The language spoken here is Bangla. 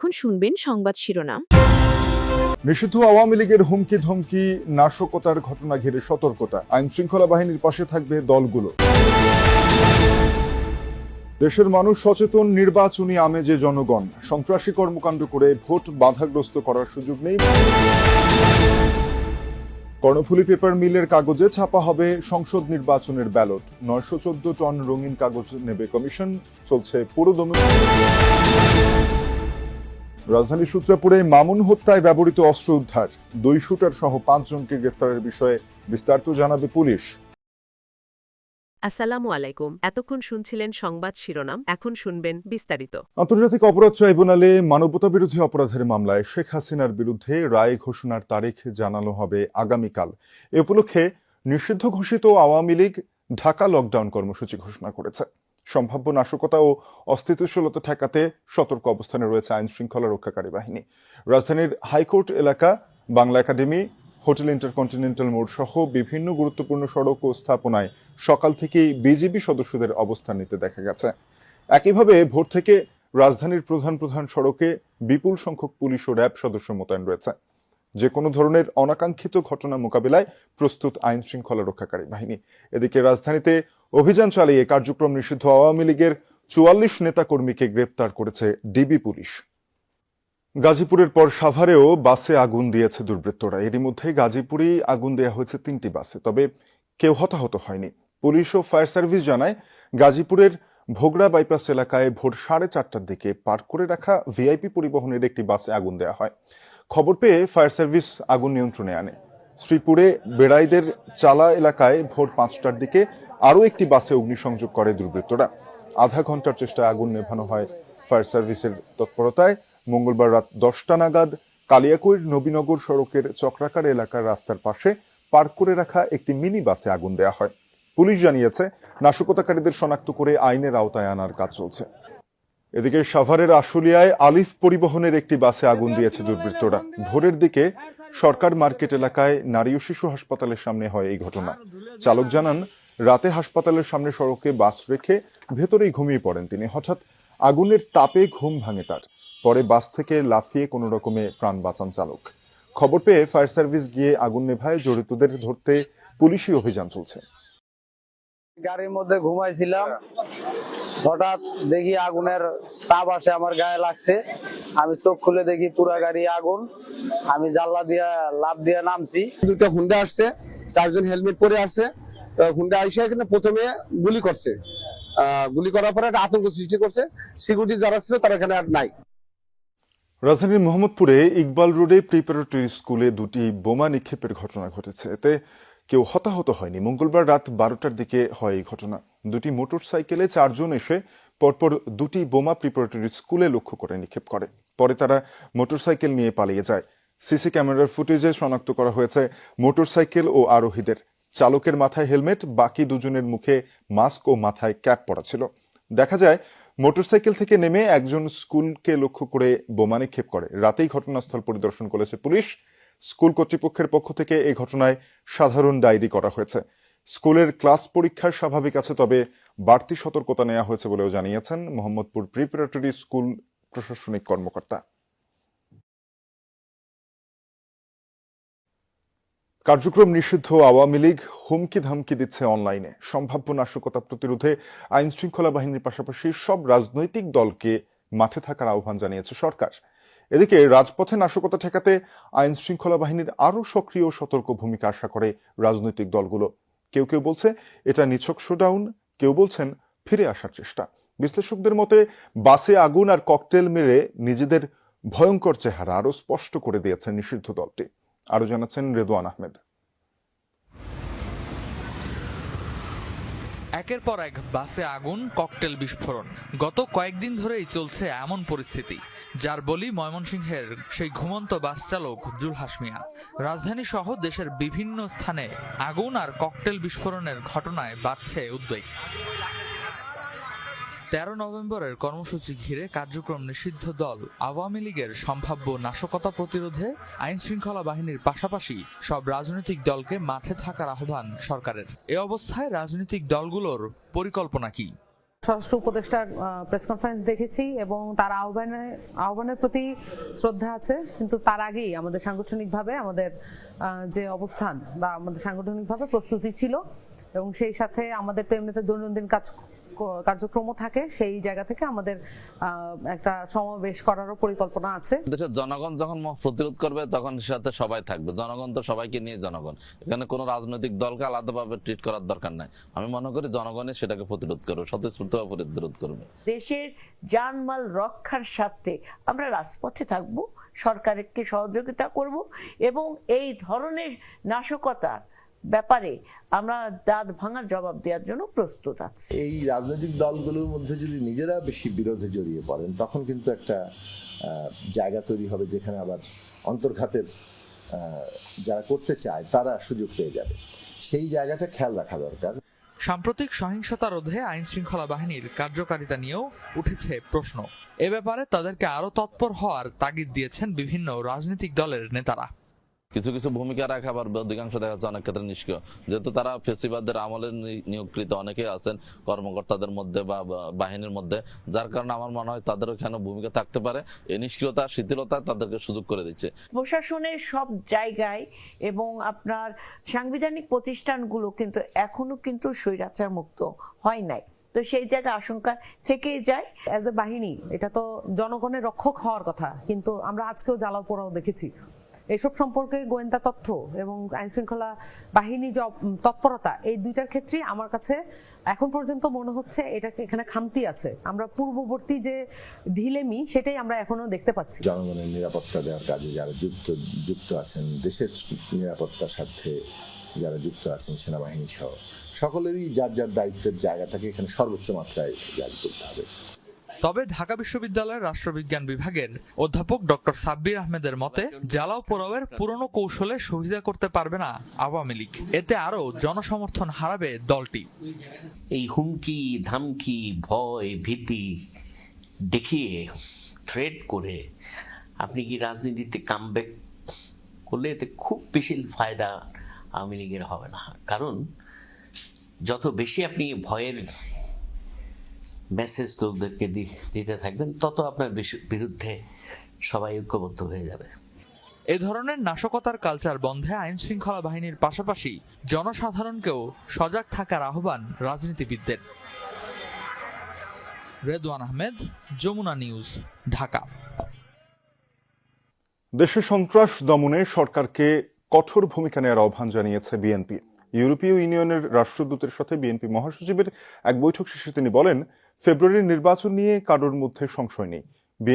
এখন শুনবেন সংবাদ শিরোনাম। নিষিদ্ধ আওয়ামী লীগের হুমকি ধমকি নাশকতার ঘটনা ঘিরে সতর্কতা, আইন শৃঙ্খলা বাহিনীর পাশে থাকবে দলগুলো। দেশের মানুষ সচেতন, নির্বাচনী আমেজে জনগণ, সন্ত্রাসী কর্মকাণ্ড করে ভোট বাধাগ্রস্ত করার সুযোগ নেই। কর্ণফুলী পেপার মিলের কাগজে ছাপা হবে সংসদ নির্বাচনের ব্যালট, 914 টন রঙিন কাগজ নেবে কমিশন, চলছে পুরোদমে। রাজধানী সূত্রাপুরে মামুন হত্যায় ব্যবহৃত অস্ত্র উদ্ধার, 2 শুটার সহ 5 জনকে গ্রেফতারের বিষয়ে বিস্তারিত জানাবে পুলিশ। আসসালামু আলাইকুম। এতক্ষণ শুনছিলেন সংবাদ শিরোনাম, এখন শুনবেন বিস্তারিত। আন্তর্জাতিক অপরাধ ট্রাইব্যুনালে মানবতা বিরোধী অপরাধের মামলায় শেখ হাসিনার বিরুদ্ধে রায় ঘোষণার তারিখ জানানো হবে আগামীকাল। এ উপলক্ষে নিষিদ্ধ ঘোষিত আওয়ামী লীগ ঢাকা লকডাউন কর্মসূচি ঘোষণা করেছে। সম্ভাব্য নাশকতা ও অস্থিতিশীলতা ঠেকাতে সতর্ক অবস্থানে রয়েছে আইন শৃঙ্খলা রক্ষাকারী বাহিনী। রাজধানীর হাইকোর্ট এলাকা, বাংলা একাডেমি, হোটেল ইন্টারকন্টিনেন্টাল মোড় সহ বিভিন্ন গুরুত্বপূর্ণ সড়ক ও স্থাপনায় সকাল থেকেই বিজিবি সদস্যদের অবস্থান নিতে দেখা গেছে। একইভাবে ভোর থেকে রাজধানীর প্রধান প্রধান সড়কে বিপুল সংখ্যক পুলিশ ও র্যাব সদস্য মোতায়েন রয়েছে। যে কোনো ধরনের অনাকাঙ্ক্ষিত ঘটনা মোকাবিলায় প্রস্তুত আইন শৃঙ্খলা রক্ষাকারী বাহিনী। এদিকে রাজধানীতে অভিযান চালিয়ে কার্যক্রম নিষিদ্ধ আওয়ামী লীগের 44 নেতাকর্মীকে গ্রেপ্তার করেছে ডিবি পুলিশ। গাজীপুরের পর সাভারেও বাসে আগুন দিয়েছে দুর্বৃত্তরা। এরই মধ্যে গাজীপুরেই আগুন দেওয়া হয়েছে 3টি বাসে, তবে কেউ হতাহত হয়নি। পুলিশ ও ফায়ার সার্ভিস জানায়, গাজীপুরের ভোগড়া বাইপাস এলাকায় ভোর 4:30টার দিকে পার্ক করে রাখা ভিআইপি পরিবহনের একটি বাসে আগুন দেওয়া হয়। খবর পেয়ে ফায়ার সার্ভিস আগুন নিয়ন্ত্রণে আনে। শ্রীপুরে বেড়াইদের চালা এলাকায় ভোর 5টার দিকে আরও একটি বাসে অগ্নিসংযোগ করে দুর্বৃত্তরা। আধা ঘন্টার চেষ্টায় আগুন নেভানো হয় ফায়ার সার্ভিসের তৎপরতায়। মঙ্গলবার রাত 10টা নাগাদ কালিয়াকৈর নবীনগর সড়কের চক্রাকার এলাকার রাস্তার পাশে পার্ক করে রাখা একটি মিনি বাসে আগুন দেওয়া হয়। পুলিশ জানিয়েছে, নাশকতাকারীদের শনাক্ত করে আইনের আওতায় আনার কাজ চলছে। এদিকে সাভারের আশুলিয়ায় আলিফ পরিবহনের একটি বাসে আগুন দিয়েছে দুর্বৃত্তরা। ভোরের দিকে সরকার মার্কেট এলাকায় নারী ও শিশু হাসপাতালের সামনে হয় এই ঘটনা। চালক জানান, রাতে হাসপাতালের সামনে সড়কে বাস রেখে ভেতরেই ঘুমিয়ে পড়েন তিনি। হঠাৎ আগুনের তাপে ঘুম ভাঙে তার। পরে বাস থেকে লাফিয়ে কোনো রকমে প্রাণ বাঁচান চালক। খবর পেয়ে ফায়ার সার্ভিস গিয়ে আগুন নেভায়। জড়িতদের ধরতে পুলিশি অভিযান চলছে। গাড়ির মধ্যে ঘুমাইছিলাম, হঠাৎ দেখি আগুনের তাপ আসে আমার গায়ে লাগছে। আমি চোখ খুলে দেখি পুরা গাড়ি আগুন। আমি জানলা দিয়া লাফ দিয়ে নামছি। 2টা হুন্ডা আসছে, 4 জন হেলমেট পরে আসছে। হুন্ডা আইসা এখানে প্রথমে গুলি করছে। গুলি করার পরে একটা আতঙ্ক সৃষ্টি করছে। সিকিউরিটি যারা ছিল তারা এখানে আর নাই। রাজধানীর মোহাম্মদপুরে ইকবাল রোডে প্রিপারেটরি স্কুলে 2টি বোমা নিক্ষেপের ঘটনা ঘটেছে। এতে কেউ হতাহত হয়নি। মঙ্গলবার রাত 12টার দিকে হয় এই ঘটনা। 2টি মোটরসাইকেলে 4 জন এসে পরপর 2টি বোমা প্রিপারেটরি স্কুলে লক্ষ্য করে নিক্ষেপ করে। পরে তারা মোটরসাইকেল নিয়ে পালিয়ে যায়। সিসি ক্যামেরার ফুটেজে শনাক্ত করা হয়েছে মোটরসাইকেল ও আরোহীদের। চালকের মাথায় হেলমেট, বাকি 2 জনের মুখে মাস্ক ও মাথায় ক্যাপ পরা ছিল। দেখা যায়, মোটরসাইকেল থেকে নেমে একজন স্কুলকে লক্ষ্য করে বোমা নিক্ষেপ করে। রাতেই ঘটনাস্থল পরিদর্শন করেছে পুলিশ। স্কুল কর্তৃপক্ষের পক্ষ থেকে এই ঘটনায় সাধারণ ডায়েরি করা হয়েছে। স্কুলের ক্লাস পরীক্ষার স্বাভাবিক আছে, তবে বাড়তি সতর্কতা নেওয়া হয়েছে বলেও জানিয়েছেন মোহাম্মদপুর প্রিপারেটরি স্কুল প্রশাসনিক কর্মকর্তা। কার্যক্রম নিষিদ্ধ আওয়ামী লীগ হুমকি ধামকি দিচ্ছে অনলাইনে। সম্ভাব্য নাশকতা প্রতিরোধে আইন শৃঙ্খলা বাহিনীর পাশাপাশি সব রাজনৈতিক দলকে মাঠে থাকার আহ্বান জানিয়েছে সরকার। এদিকে রাজপথে নাশকতা ঠেকাতে আইন শৃঙ্খলা বাহিনীর আরও সক্রিয় সতর্ক ভূমিকা আশা করে রাজনৈতিক দলগুলো। কেউ কেউ বলছে এটা নিছক শোডাউন, কেউ বলছেন ফিরে আসার চেষ্টা। বিশ্লেষকদের মতে, বাসে আগুন আর ককটেল মেরে নিজেদের ভয়ঙ্কর চেহারা আরও স্পষ্ট করে দিয়েছে নিষিদ্ধ দলটি। আরো জানাচ্ছেন রেদওয়ান আহমেদ। একের পর এক বাসে আগুন, ককটেল বিস্ফোরণ। গত কয়েকদিন ধরেই চলছে এমন পরিস্থিতি, যার বলি ময়মনসিংহের সেই ঘুমন্ত বাস চালক জুলহাস মিয়া। রাজধানী সহ দেশের বিভিন্ন স্থানে আগুন আর ককটেল বিস্ফোরণের ঘটনায় বাড়ছে উদ্বেগ। 13 নভেম্বরের কর্মসূচি ঘিরে কার্যক্রম নিষিদ্ধ দল আওয়ামী লীগের সম্ভাব্য নাশকতা প্রতিরোধে আইন শৃঙ্খলা বাহিনীর পাশাপাশি সব রাজনৈতিক দলকে মাঠে থাকার আহ্বান সরকারের। এ অবস্থায় রাজনৈতিক দলগুলোর পরিকল্পনা কি? স্বরাষ্ট্র উপদেষ্টার প্রেস কনফারেন্স দেখেছি এবং তার আহ্বানের প্রতি শ্রদ্ধা আছে, কিন্তু তার আগেই আমাদের সাংগঠনিকভাবে আমাদের যে অবস্থান বা আমাদের সাংগঠনিকভাবে প্রস্তুতি ছিল এবং সেই সাথে আমাদের তো এমনিতে দৈনন্দিন কার্যক্রমও থাকে, সেই জায়গা থেকে আমাদের একটা সমাবেশ করারও পরিকল্পনা আছে। দেশের জনগণ যখন প্রতিরোধ করবে তখন সাথে সবাই থাকবে, জনগণ তো সবাইকে নিয়ে জনগণ, এখানে কোনো রাজনৈতিক দলকে আলাদাভাবে ট্রিট করার দরকার নাই। আমি মনে করি জনগণই সেটাকে প্রতিরোধ করবে, স্বতঃস্ফূর্তভাবে প্রতিরোধ করবে। দেশের জানমাল রক্ষার স্বার্থে আমরা রাজপথে থাকব, সরকারকে সহযোগিতা করব এবং এই ধরনের নাশকতার ব্যাপারে আমরা দাঁত ভাঙার জবাব দেওয়ার জন্য প্রস্তুত আছি। এই রাজনৈতিক দলগুলোর মধ্যে যদি নিজেরা বেশি বিরোধে জড়িয়ে পড়েন তখন কিন্তু একটা জায়গা তৈরি হবে যেখানে আবার অন্তর্ঘাতের যারা করতে চায় তারা সুযোগ পেয়ে যাবে। সেই জায়গাটা খেয়াল রাখা দরকার। সাম্প্রতিক সহিংসতা রোধে আইন শৃঙ্খলা বাহিনীর কার্যকারিতা নিয়েও উঠেছে প্রশ্ন। এ ব্যাপারে তাদেরকে আরো তৎপর হওয়ার তাগিদ দিয়েছেন বিভিন্ন রাজনৈতিক দলের নেতারা। কিছু কিছু ভূমিকা রাখা, আবার অধিকাংশ দেখা যাচ্ছে অনেক ক্ষেত্রে নিষ্ক্রিয়, যেহেতু তারা ফেসিবাদের আমলে নিয়োগকৃত অনেকেই আছেন কর্মকর্তাদের মধ্যে বা বাহিনীর মধ্যে, যার কারণে আমার মনে হয় তাদের ওখানে ভূমিকা থাকতে পারে। এই নিষ্ক্রিয়তা, শিথিলতা তাদেরকে সুযোগ করে দিচ্ছে। প্রশাসনের সব জায়গায় এবং আপনার সাংবিধানিক প্রতিষ্ঠানগুলো কিন্তু এখনো কিন্তু স্বৈরাচার মুক্ত হয় নাই, তো সেই জায়গায় আশঙ্কা থেকেই যায়। অ্যাজ এ বাহিনী এটা তো জনগণের রক্ষক হওয়ার কথা, কিন্তু আমরা আজকেও জ্বালাও পোড়াও দেখেছি। এসব সম্পর্কে গোয়েন্দা তথ্য এবং আইন শৃঙ্খলা বাহিনী যে তৎপরতা, এই দুইটার ক্ষেত্রে আমার কাছে এখন পর্যন্ত মনে হচ্ছে এখানে খামতি আছে। আমরা পূর্ববর্তী যে ঢিলেমি সেটাই আমরা এখনো দেখতে পাচ্ছি। জনগণের নিরাপত্তা দেওয়ার কাজে যারা যুক্ত আছেন, দেশের নিরাপত্তার স্বার্থে যারা যুক্ত আছেন, সেনাবাহিনী সহ সকলেরই যার যার দায়িত্বের জায়গাটাকে এখানে সর্বোচ্চ মাত্রায় জারি করতে হবে। তবে ঢাকা বিশ্ববিদ্যালয়ের রাষ্ট্রবিজ্ঞান বিভাগের অধ্যাপক ডক্টর সাব্বির আহমেদের মতে জ্বালাও পোড়াওয়ের পুরনো কৌশলে সুবিধা করতে পারবে না আওয়ামী লীগ, এতে আরো জনসমর্থন হারাবে দলটি। এই হুমকি ধামকি, ভয় ভীতি দেখিয়ে, থ্রেট করে আপনি কি রাজনীতিতে কামব্যাক করলে এতে খুব বেশি ফায়দা আওয়ামী লীগের হবে না। কারণ যত বেশি আপনি ভয়ের মেসেজ লোকদেরকে দিতে থাকবেন, তত আপনার বিরুদ্ধে সবাই ঐক্যবদ্ধ হয়ে যাবে। এ ধরনের নাশকতার কালচার বন্ধে আইন শৃঙ্খলা বাহিনীর পাশাপাশি জনসাধারণকেও সজাগ থাকার আহ্বান রাজনীতিবিদদের। রেদওয়ান আহমেদ, যমুনা নিউজ, ঢাকা। দেশে সন্ত্রাস দমনে সরকারকে কঠোর ভূমিকা নেওয়ার আহ্বান জানিয়েছে বিএনপি। ইউরোপীয় ইউনিয়নের রাষ্ট্রদূতের সাথে বিএনপি মহাসচিবের এক বৈঠক শেষে তিনি বলেন, ফেব্রুয়ারির নির্বাচন নিয়ে কারোর মধ্যে সংশয় নেই।